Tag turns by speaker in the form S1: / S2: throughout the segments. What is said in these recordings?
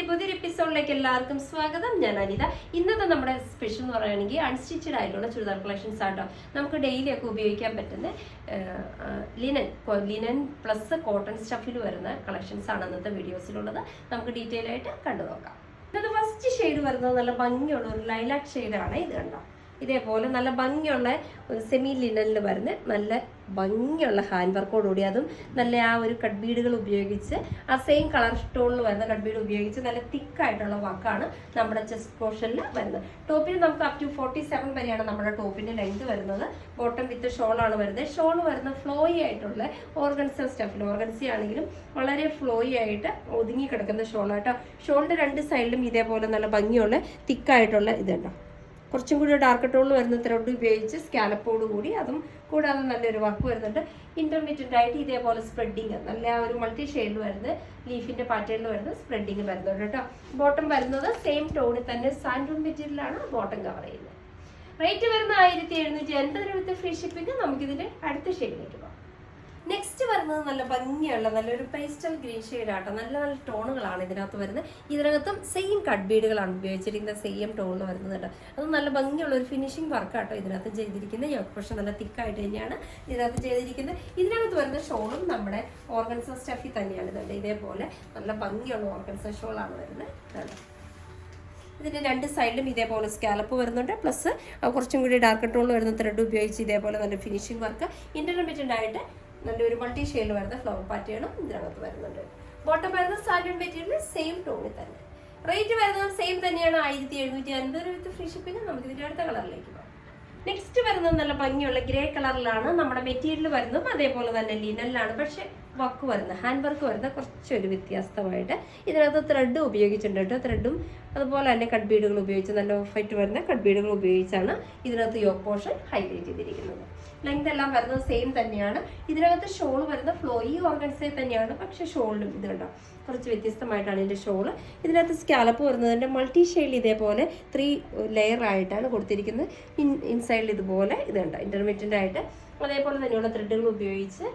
S1: പുതിയൊരു എപ്പിസോഡിലേക്ക് എല്ലാവർക്കും സ്വാഗതം. ഞാൻ അനിത. ഇന്നത്തെ നമ്മുടെ സ്പെഷ്യൽ എന്ന് പറയുകയാണെങ്കിൽ അൺസ്റ്റിച്ചഡ് ആയിട്ടുള്ള ചുരിദാർ കളക്ഷൻസ് ആട്ടോ. നമുക്ക് ഡെയിലി ഒക്കെ ഉപയോഗിക്കാൻ പറ്റുന്ന ലിനൻ പ്ലസ് കോട്ടൺ സ്റ്റഫിൽ വരുന്ന കളക്ഷൻസ് ആണ് ഇന്നത്തെ വീഡിയോസിലുള്ളത്. നമുക്ക് ഡീറ്റെയിൽ ആയിട്ട് കണ്ടു നോക്കാം. ഇന്നത്തെ ഫസ്റ്റ് ഷെയ്ഡ് വരുന്നത് നല്ല ഭംഗിയുള്ള ഒരു ലൈലാക്ക് ഷെയ്ഡാണ്. ഇത് കണ്ടോ, ഇതേപോലെ നല്ല ഭംഗിയുള്ള സെമി ലിനനിൽ വരുന്ന നല്ല ഭംഗിയുള്ള ഹാൻഡ് വർക്കോടുകൂടി, അതും നല്ല ആ ഒരു കട്ട് ബീഡുകൾ ഉപയോഗിച്ച് ആ സെയിം കളർ സ്റ്റോണിൽ വരുന്ന കട്ട് ബീഡ് ഉപയോഗിച്ച് നല്ല തിക്കായിട്ടുള്ള വർക്കാണ് നമ്മുടെ ചെസ്റ്റ് പോർഷനിൽ വരുന്നത്. ടോപ്പിൽ നമുക്ക് അപ് ടു 47 വരെയാണ് നമ്മുടെ ടോപ്പിന്റെ ലെങ്ത് വരുന്നത്. ബോട്ടം വിത്ത് ഷോളാണ് വരുന്നത്. ഷോൾ വരുന്ന ഫ്ലോയി ആയിട്ടുള്ള ഓർഗൻസ സ്റ്റഫിൽ, ഓർഗൻസി ആണെങ്കിലും വളരെ ഫ്ലോയി ആയിട്ട് ഒതുങ്ങി കിടക്കുന്ന ഷോളാട്ടോ. ഷോളിന്റെ രണ്ട് സൈഡിലും ഇതേപോലെ നല്ല ഭംഗിയുള്ള തിക്കായിട്ടുള്ള ഇതുണ്ടോ, കുറച്ചും കൂടി ഡാർക്ക് ടോണിൽ വരുന്ന ത്രെഡ് ഉപയോഗിച്ച് സ്കാലപ്പോട് കൂടി, അതും കൂടാതെ നല്ലൊരു വർക്ക് വരുന്നുണ്ട്. ഇന്റർമീഡിയറ്റ് ആയിട്ട് ഇതേപോലെ സ്പ്രെഡിങ്, നല്ല ആ ഒരു മൾട്ടി ഷെയ്ഡിൽ വരുന്നത് ലീഫിന്റെ പാറ്റേണിൽ വരുന്ന സ്പ്രെഡിങ് വരുന്നുണ്ട് കേട്ടോ. ബോട്ടം വരുന്നത് സെയിം ടോണിൽ തന്നെ സാൻഡൂൺ മെറ്റീരിയലാണ് ബോട്ടം കവർ ചെയ്യുന്നത്. റേറ്റ് വരുന്ന 1750 രൂപ ഫ്രീ ഷിപ്പിംഗ്. നമുക്കിതിന്റെ അടുത്ത ഷെയ്ഡിലേക്ക് പോകാം. നെക്സ്റ്റ് വരുന്നത് നല്ല ഭംഗിയുള്ള നല്ലൊരു പേസ്റ്റൽ ഗ്രീൻ ഷെയ്ഡാട്ടോ. നല്ല നല്ല ടോണുകളാണ് ഇതിനകത്ത് വരുന്നത്. ഇതിനകത്തും സെയിം കട്ട് ബീഡുകളാണ് ഉപയോഗിച്ചിരിക്കുന്നത്, സെയിം ടോണിൽ വരുന്നത് കേട്ടോ. അത് നല്ല ഭംഗിയുള്ള ഒരു ഫിനിഷിംഗ് വർക്കാട്ടോ ഇതിനകത്ത് ചെയ്തിരിക്കുന്നത്. യോക്ക് പോർഷൻ നല്ല തിക്കായിട്ട് തന്നെയാണ് ഇതിനകത്ത് ചെയ്തിരിക്കുന്നത്. ഇതിനകത്ത് വരുന്ന ഷോളും നമ്മുടെ ഓർഗൻസ സ്റ്റഫിൽ തന്നെയാണ് ഇതുണ്ട്. ഇതേപോലെ നല്ല ഭംഗിയുള്ള ഓർഗൻസ ഷോളാണ് വരുന്നത്. ഇതിന്റെ രണ്ട് സൈഡിലും ഇതേപോലെ സ്കാലപ്പ് വരുന്നുണ്ട്. പ്ലസ് കുറച്ചും കൂടി ഡാർക്ക് ടോണിൽ വരുന്ന ത്രെഡ് ഉപയോഗിച്ച് ഇതേപോലെ നല്ല ഫിനിഷിംഗ് വർക്ക്, ഇന്റർമീഡിയറ്റ് ആയിട്ട് നല്ലൊരു മൾട്ടി ഷെയ്ഡിൽ വരുന്ന ഫ്ലവർ പാറ്റേണും ഇതിനകത്ത് വരുന്നുണ്ട്. ബോട്ടം വരുന്ന സാൻഡൂൺ മെറ്റീരിയൽ സെയിം ടോണിൽ തന്നെ. റേറ്റ് വരുന്നത് സെയിം തന്നെയാണ്, 1750 രൂപ ഫ്രീ ഷിപ്പിംഗ്. നമുക്ക് ഇതിന്റെ അടുത്ത കളറിലേക്ക് പോകാം. നെക്സ്റ്റ് വരുന്നത് നല്ല ഭംഗിയുള്ള ഗ്രേ കളറിലാണ് നമ്മുടെ മെറ്റീരിയൽ വരുന്നതും അതേപോലെ തന്നെ ലിനനിലാണ്. പക്ഷെ വർക്ക് വരുന്ന ഹാൻഡ് വർക്ക് വരുന്ന കുറച്ചൊരു വ്യത്യാസമായിട്ട് ഇതിനകത്ത് ത്രെഡ് ഉപയോഗിച്ചിട്ടുണ്ട് കേട്ടോ. ത്രെഡും അതുപോലെ തന്നെ കട്ട് ബീഡുകൾ ഉപയോഗിച്ച് നല്ല ഓഫ് വൈറ്റ് വരുന്ന കട്ട് ബീഡുകൾ ഉപയോഗിച്ചാണ് ഇതിനകത്ത് യോക്ക് പോർഷൻ ഹൈലൈറ്റ് ചെയ്തിരിക്കുന്നത്. ലെങ്ത് എല്ലാം വരുന്നത് സെയിം തന്നെയാണ്. ഇതിനകത്ത് ഷോൾ വരുന്ന ഫ്ലോയി ഓർഗൻസേ തന്നെയാണ്. പക്ഷെ ഷോളിലും ഇത് കണ്ടോ കുറച്ച് വ്യത്യസ്തമായിട്ടാണ് ഇതിന്റെ ഷോള്. ഇതിനകത്ത് സ്കാലപ്പ് വരുന്നതിന്റെ മൾട്ടി ഷെയ്ഡ് ഇതേപോലെ 3 ലെയർ ആയിട്ടാണ് കൊടുത്തിരിക്കുന്നത്. ഇൻസൈഡിൽ ഇതുപോലെ ഇത് കണ്ടോ ഇന്റർമീഡിയറ്റ് ആയിട്ട് അതേപോലെ തന്നെയുള്ള ത്രെഡുകൾ ഉപയോഗിച്ച്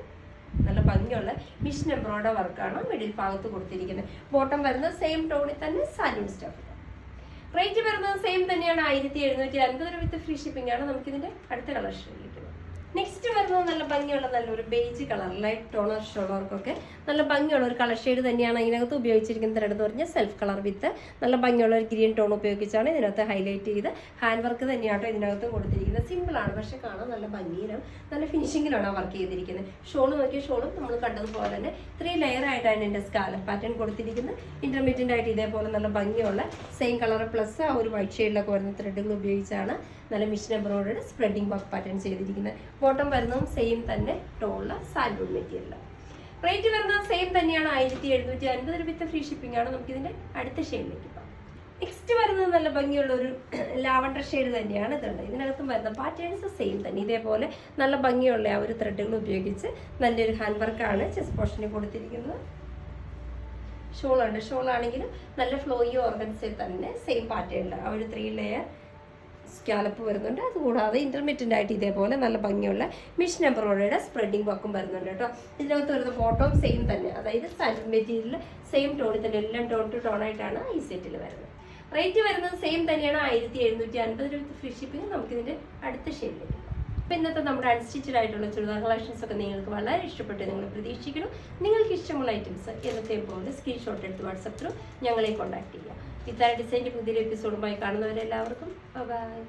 S1: നല്ല ഭംഗിയുള്ള മിഷൻ എംബ്രോയ്ഡറി വർക്കാണ് മിഡിൽ ഭാഗത്ത് കൊടുത്തിരിക്കുന്നത്. ബോട്ടം വരുന്നത് സെയിം ടോണിൽ തന്നെ സാൻഡൂൺ സ്റ്റഫ്. റേറ്റ് വരുന്നത് സെയിം തന്നെയാണ്, 1750 രൂപ ഫ്രീ ഷിപ്പിംഗ് ആണ്. നമുക്കിതിന്റെ അടുത്ത കളർ ഷെയ്ഡിലേക്ക്. നെക്സ്റ്റ് വരുന്നത് നല്ല ഭംഗിയുള്ള നല്ലൊരു ബേജ് കളർ, ലൈറ്റ് ടോണർ ഷോളർക്കൊക്കെ നല്ല ഭംഗിയുള്ള ഒരു കളർ ഷെയ്ഡ് തന്നെയാണ് ഇതിനകത്ത് ഉപയോഗിച്ചിരിക്കുന്ന. ത്രെഡ് എന്ന് പറഞ്ഞാൽ സെൽഫ് കളർ വിത്ത് നല്ല ഭംഗിയുള്ള ഒരു ഗ്രീൻ ടോൺ ഉപയോഗിച്ചാണ് ഇതിനകത്ത് ഹൈലൈറ്റ് ചെയ്ത് ഹാൻഡ് വർക്ക് തന്നെയാട്ടോ ഇതിനകത്ത് കൊടുത്തിരിക്കുന്നത്. സിമ്പിളാണ്, പക്ഷെ കാണാൻ നല്ല ഭംഗിയിലും നല്ല ഫിനിഷിങ്ങിലാണ് ആ വർക്ക് ചെയ്തിരിക്കുന്നത്. ഷോള് നോക്കിയ ഷോളും നമ്മൾ കണ്ടതുപോലെ തന്നെ 3 ലെയർ ആയിട്ടാണ് ഇതിന്റെ സ്കാലപ്പ് പാറ്റേൺ കൊടുത്തിരിക്കുന്നത്. ഇന്റർമീഡിയറ്റ് ആയിട്ട് ഇതേപോലെ നല്ല ഭംഗിയുള്ള സെയിം കളർ പ്ലസ് ആ ഒരു വൈറ്റ് ഷെയ്ഡിലൊക്കെ വരുന്ന ത്രെഡുകൾ ഉപയോഗിച്ചാണ് നല്ല mission embroidery spreading work pattern ചെയ്തിരിക്കുന്നത്. ബോട്ടം വരുന്നതും സെയിം തന്നെ ടോണില് സാൻഡൂൺ മെറ്റീരിയൽ. റേറ്റ് വരുന്നത് സെയിം തന്നെയാണ്, 1750 രൂപ ഫ്രീ ഷിപ്പിംഗ് ആണ്. നമുക്ക് ഇതിന്റെ അടുത്ത ഷെയ്ഡിലേക്ക് പോകാം. നെക്സ്റ്റ് വരുന്നത് നല്ല ഭംഗിയുള്ള ഒരു ലാവണ്ടർ ഷെയ്ഡ് തന്നെയാണ് ഇതുണ്ട്. ഇതിനകത്തും വരുന്ന പാറ്റേൺസ് സെയിം തന്നെ. ഇതേപോലെ നല്ല ഭംഗിയുള്ള ആ ഒരു ത്രെഡുകൾ ഉപയോഗിച്ച് നല്ലൊരു ഹാൻഡ് വർക്കാണ് ചെസ്റ്റ് പോർഷനിൽ കൊടുത്തിരിക്കുന്നത്. ഷോളുണ്ട്. ഷോളാണെങ്കിലും നല്ല ഫ്ലോയി ഓർഗൻസിൽ തന്നെ സെയിം പാറ്റേണിൽ ആ ഒരു 3 ലെയർ സ്കാലപ്പ് വരുന്നുണ്ട്. അതുകൂടാതെ ഇന്റർമീഡിയറ്റ് ആയിട്ട് ഇതേപോലെ നല്ല ഭംഗിയുള്ള മിഷൻ എംബ്രോയ്ഡറിയുടെ സ്പ്രെഡിങ് വർക്കും വരുന്നുണ്ട് കേട്ടോ. ഇതിനകത്ത് വരുന്ന ബോട്ടം സെയിം തന്നെ, അതായത് സാൻഡൂൺ മെറ്റീരിയൽ സെയിം ടോണിൽ തന്നെ, എല്ലാം ടോൺ ടു ടോൺ ആയിട്ടാണ് ഈ സെറ്റിൽ വരുന്നത്. റേറ്റ് വരുന്നത് സെയിം തന്നെയാണ്, 1750 രൂപ ഫ്രീ ഷിപ്പിംഗ്. നമുക്കിതിന്റെ അടുത്ത ഷെയ്ഡിലേക്ക്. അപ്പോൾ ഇന്നത്തെ നമ്മുടെ അൺസ്റ്റിച്ചഡ് ആയിട്ടുള്ള ചുരിദാർ കളക്ഷൻസ് ഒക്കെ നിങ്ങൾക്ക് വളരെ ഇഷ്ടപ്പെട്ട് നിങ്ങൾ പ്രതീക്ഷിക്കുന്നു. നിങ്ങൾക്ക് ഇഷ്ടമുള്ള ഐറ്റംസ് എന്നത്തെ പോലെ സ്ക്രീൻഷോട്ട് എടുത്ത് വാട്സപ്പ് ത്രൂ ഞങ്ങളെ കോൺടാക്ട് ചെയ്യുക. ഇത്തരം ഡിസൈൻ്റെ പുതിയൊരു എപ്പിസോഡുമായി കാണുന്നവരെല്ലാവർക്കും ബൈ.